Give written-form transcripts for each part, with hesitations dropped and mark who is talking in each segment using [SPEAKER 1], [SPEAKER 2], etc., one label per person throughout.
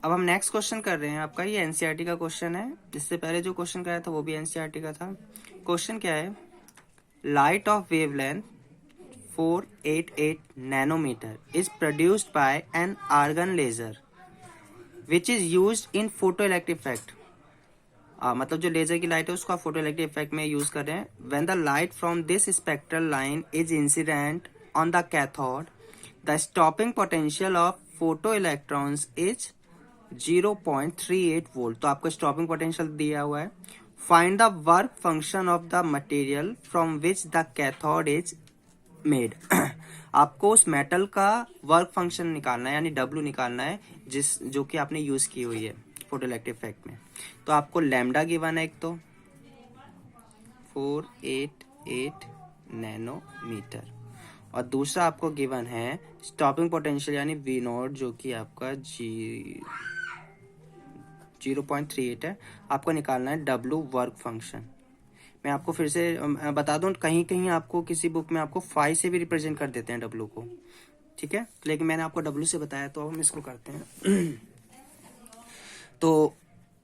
[SPEAKER 1] अब हम next question कर रहे हैं। आपका ये एनसीईआरटी का क्वेश्चन है। इससे पहले जो क्वेश्चन कराया था वो भी एनसीईआरटी का था। क्वेश्चन क्या है, light of wavelength 488 nanometre is produced by an argon laser which is used in photo electric effect. मतलब जो लेजर की लाइट है उसको आप फोटो इलेक्ट्रिक इफेक्ट में यूज कर रहे हैं। When the light from this spectral line is incident on the cathode, the stopping potential of photo electrons is 0.38 volt. तो आपको स्टॉपिंग पोटेंशियल दिया हुआ है। Find the work function of the material from which the cathode is made. आपको उस metal का work function निकालना है, यानी डब्ल्यू निकालना है, जो कि आपने यूज की हुई है फोटो इलेक्ट्रिक इफेक्ट में। तो आपको लैम्डा गिवन है, एक तो 488 नैनोमीटर, और दूसरा आपको गिवन है स्टॉपिंग पोटेंशियल यानी वी नॉट, जो कि आपका 0.38 है। आपको निकालना है डब्ल्यू वर्क फंक्शन। मैं आपको फिर से बता दूं, कहीं कहीं आपको किसी बुक में आपको फाई से भी रिप्रेजेंट कर देते हैं डब्ल्यू को, ठीक है, लेकिन मैंने आपको डब्ल्यू से बताया, तो हम इसको करते हैं। तो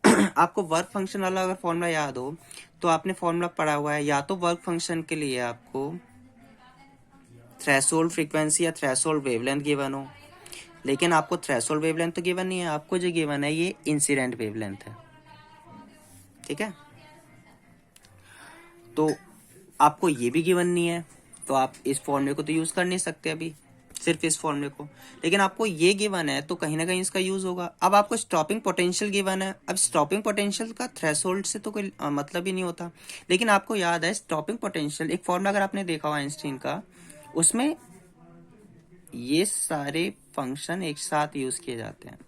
[SPEAKER 1] आपको वर्क फंक्शन वाला अगर फॉर्मूला याद हो तो आपने फॉर्मूला पढ़ा हुआ है, या तो वर्क फंक्शन के लिए आपको थ्रेशोल्ड फ्रीक्वेंसी या थ्रेशोल्ड वेवलेंथ गिवन हो, लेकिन आपको थ्रेशोल्ड वेवलेंथ तो गिवन नहीं है। आपको जो गिवन है ये इंसिडेंट वेवलेंथ है, ठीक है। तो आपको ये भी गिवन नहीं है, तो आप इस फॉर्मूले को तो यूज कर नहीं सकते अभी, सिर्फ इस फॉर्मूले को। लेकिन आपको ये गिवन है तो कहीं ना कहीं इसका यूज होगा। अब आपको स्टॉपिंग पोटेंशियल गिवन है। अब स्टॉपिंग पोटेंशियल का थ्रेशोल्ड से तो कोई मतलब ही नहीं होता, लेकिन आपको याद है स्टॉपिंग पोटेंशियल एक फॉर्मूला अगर आपने देखा हो आइंस्टीन का, उसमें ये सारे फंक्शन एक साथ यूज किए जाते हैं,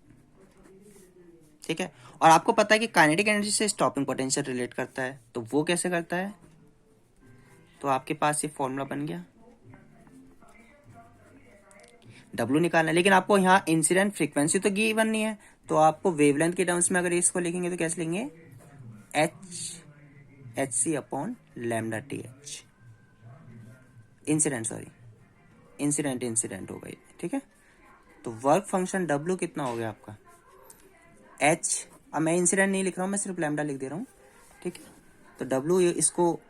[SPEAKER 1] ठीक है। और आपको पता है कि काइनेटिक एनर्जी से स्टॉपिंग पोटेंशियल रिलेट करता है, तो वो कैसे करता है, तो आपके पास ये फॉर्मूला बन गया। डब्ल्यू निकालना है, लेकिन आपको यहाँ इंसिडेंट फ्रीक्वेंसी तो गिवन नहीं है, तो आपको वेवलेंथ के टर्म्स में अगर इसको लिखेंगे तो कैसे लिखेंगे, H C upon lambda T H. Incident हो गई, ठीक है। तो वर्क फंक्शन डब्ल्यू कितना हो गया आपका, एच। अब मैं इंसिडेंट नहीं लिख रहा हूँ, मैं सिर्फ लैम्डा लिख दे रहा हूँ, ठीक है। तो डब्ल्यू इसको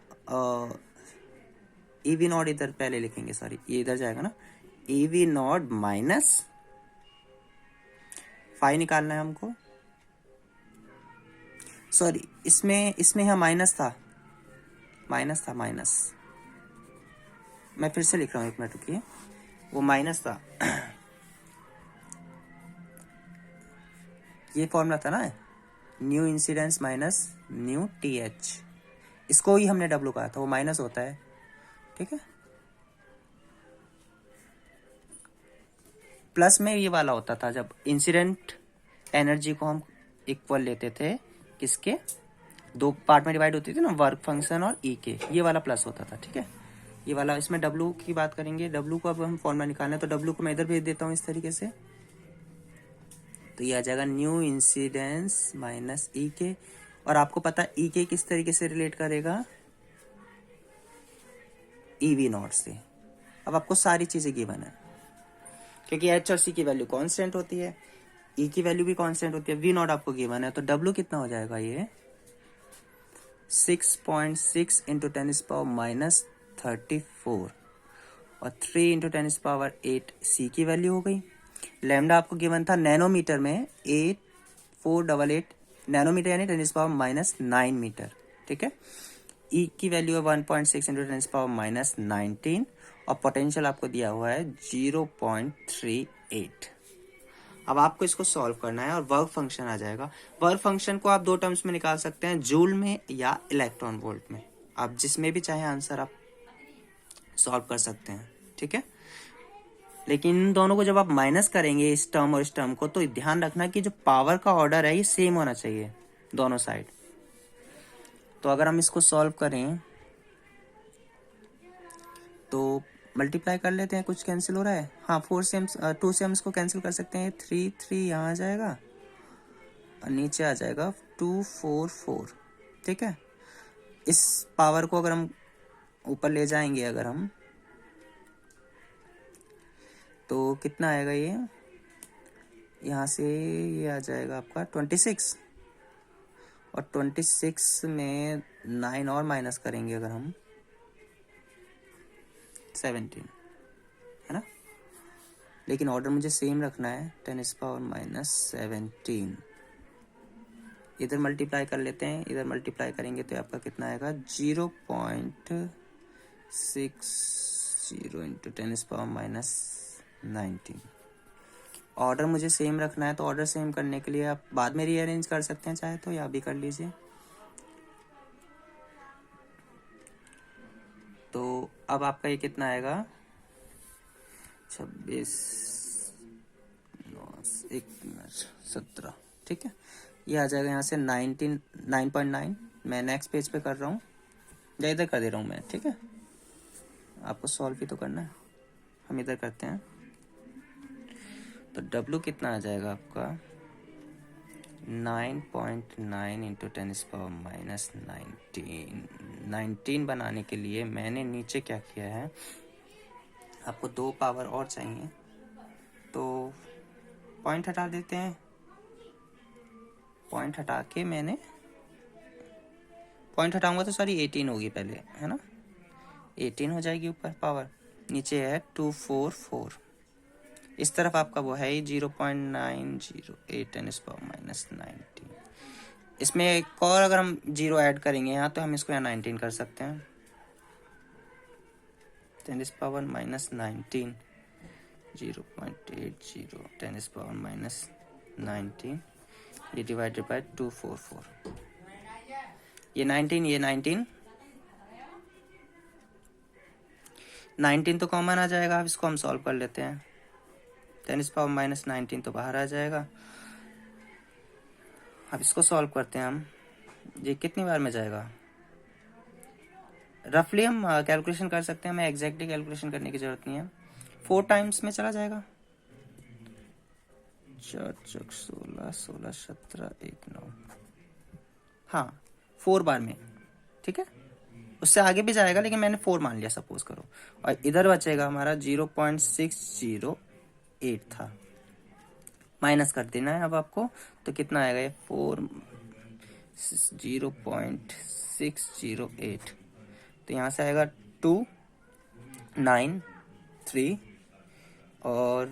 [SPEAKER 1] ई वी नॉट इधर पहले लिखेंगे, सॉरी ये इधर जाएगा ना, E V naught minus phi निकालना है हमको, सॉरी इसमें यहाँ माइनस था, मैं फिर से लिख रहा हूँ, एक मिनट रुकिए, वो माइनस था। ये फॉर्मूला था ना, new incidence minus new T H, इसको ही हमने डब्ल्यू कहा था, वो माइनस होता है, ठीक है। प्लस में ये वाला होता था जब इंसिडेंट एनर्जी को हम इक्वल लेते थे, किसके, दो पार्ट में डिवाइड होती थी ना, वर्क फंक्शन और ई के, ये वाला प्लस होता था, ठीक है। ये वाला, इसमें डब्ल्यू की बात करेंगे। डब्ल्यू को अब हम फॉर्मूला निकालना है, तो डब्ल्यू को मैं इधर भेज देता हूँ इस तरीके से, तो ये आ जाएगा न्यू इंसिडेंस माइनस ई के। और आपको पता ई के किस तरीके से रिलेट करेगा, ई वी नॉट से। अब आपको सारी चीजें गिवन है, क्योंकि एच और सी की वैल्यू कांस्टेंट होती है, ई की वैल्यू भी कांस्टेंट होती है, वी नॉट आपको गिवन है, तो डब्ल्यू कितना हो जाएगा, ये 6.6 इंटू 10⁻⁻34 और 3 इंटू 10⁸ सी की वैल्यू हो गई। लैम्डा आपको गिवन था नैनोमीटर में 8488 नैनोमीटर यानी 10⁻⁹ मीटर, ठीक है। ई की वैल्यू है 1.6 इंटू 10⁻⁹ और पोटेंशियल आपको दिया हुआ है 0.38। अब आपको इसको सॉल्व करना है और वर्क फंक्शन आ जाएगा। वर्क फंक्शन को आप दो टर्म्स में निकाल सकते हैं, जूल में या इलेक्ट्रॉन वोल्ट में, आप जिसमें भी चाहे आंसर आप सॉल्व कर सकते हैं, ठीक है। लेकिन इन दोनों को जब आप माइनस करेंगे, इस टर्म और इस टर्म को, तो ध्यान रखना कि जो पावर का ऑर्डर है ये सेम होना चाहिए दोनों साइड। तो अगर हम इसको सॉल्व करें तो मल्टीप्लाई कर लेते हैं, कुछ कैंसिल हो रहा है, हाँ 4 से हम 2 से हम इसको कैंसिल कर सकते हैं, 3 यहाँ आ जाएगा और नीचे आ जाएगा 244, ठीक है। इस पावर को अगर हम ऊपर ले जाएंगे अगर हम, तो कितना आएगा ये यहाँ से ये आ जाएगा आपका 26, और 26 में 9 और माइनस करेंगे अगर हम 17, है ना। लेकिन ऑर्डर मुझे सेम रखना है, 10⁻⁻17। इधर मल्टीप्लाई कर लेते हैं, इधर मल्टीप्लाई करेंगे तो आपका कितना आएगा 0.60 इंटू 10⁻⁻19। ऑर्डर मुझे सेम रखना है, तो ऑर्डर सेम करने के लिए आप बाद में रीअरेंज कर सकते हैं चाहे तो, या अभी कर लीजिए। तो अब आपका ये कितना आएगा 26 17, ठीक है। ये आ जाएगा यहाँ से 9.9। मैं नेक्स्ट पेज पे कर रहा हूँ या इधर कर दे रहा हूँ मैं, ठीक है। आपको सॉल्व भी तो करना है, हम इधर करते हैं। तो W कितना आ जाएगा आपका 9.9 इंटू 10⁻⁻19 बनाने के लिए मैंने नीचे क्या किया है, आपको 2 पावर और चाहिए तो पॉइंट हटा देते हैं। पॉइंट हटा के मैंने पॉइंट हटाऊंगा तो सॉरी 18 होगी पहले, है ना। 18 हो जाएगी ऊपर पावर, नीचे है 244। इस तरफ आपका वो है 0.908 10⁻⁻19। इसमें एक और अगर हम 0 ऐड करेंगे यहाँ तो हम इसको यहाँ 19 कर सकते हैं। 10⁻⁻19 0.80 10⁻⁻19, ये डिवाइडेड बाय 244। ये 19 तो कॉमन आ जाएगा। अब इसको हम सॉल्व कर लेते हैं। 10⁻⁻19 तो बाहर आ जाएगा। अब इसको सॉल्व करते हैं हम। ये कितनी बार में जाएगा, रफली हम कैलकुलेशन कर सकते हैं, हमें एग्जैक्टली कैलकुलेशन करने की जरूरत नहीं है। 4 टाइम्स में चला जाएगा। 4 चौक 16, 16 17 1 9, हाँ 4 बार में, ठीक है। उससे आगे भी जाएगा लेकिन मैंने 4 मान लिया सपोज करो। और इधर बचेगा हमारा 0.608 था, माइनस कर देना है अब आपको। तो कितना आएगा ये 0.608। तो यहाँ से आएगा 2 9 3 और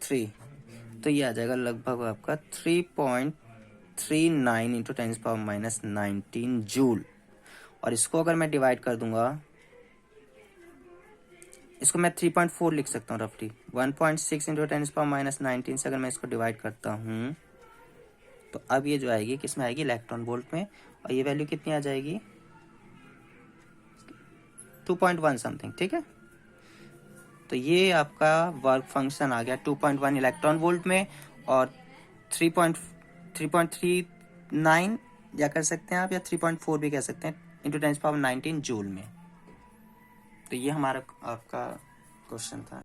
[SPEAKER 1] 3, तो ये आ जाएगा लगभग आपका 3.39 इंटू 10⁻⁻19 जूल। और इसको अगर मैं डिवाइड कर दूंगा, इसको मैं 3.4 लिख सकता हूँ रफली। 1.6 इंटू 10⁻⁻19 से अगर मैं इसको डिवाइड करता हूँ तो अब ये जो आएगी किस में आएगी, इलेक्ट्रॉन वोल्ट में। और ये वैल्यू कितनी आ जाएगी 2.1 समथिंग, ठीक है। तो ये आपका वर्क फंक्शन आ गया 2.1 इलेक्ट्रॉन वोल्ट में, और 3.39 या कर सकते हैं आप, या 3.4 भी कह सकते हैं, इंटू 10⁻⁹ जूल में। तो ये हमारा आपका क्वेश्चन था।